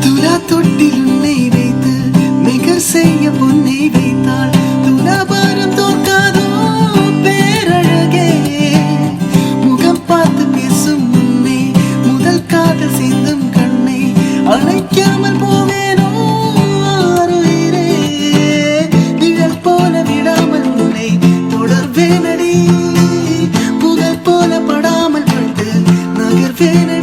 துலா தொட்டில் உன்னை வைத்து நிகர் செய்ய பொன்னை வைத்தாள். துலாபாரம் தோற்காதோ பேரழகே. முகம் பார்த்து பேசும் முன்னே முதல் காதல் சிந்தும் கண்ணை அணைக்காமல் போவேனோ ஆருயிரே. நிழல் போல விடாமல் உன்னை தொடர்வேனடி. புகழ் போல படாமல் பட்டு நகர்வேனடி.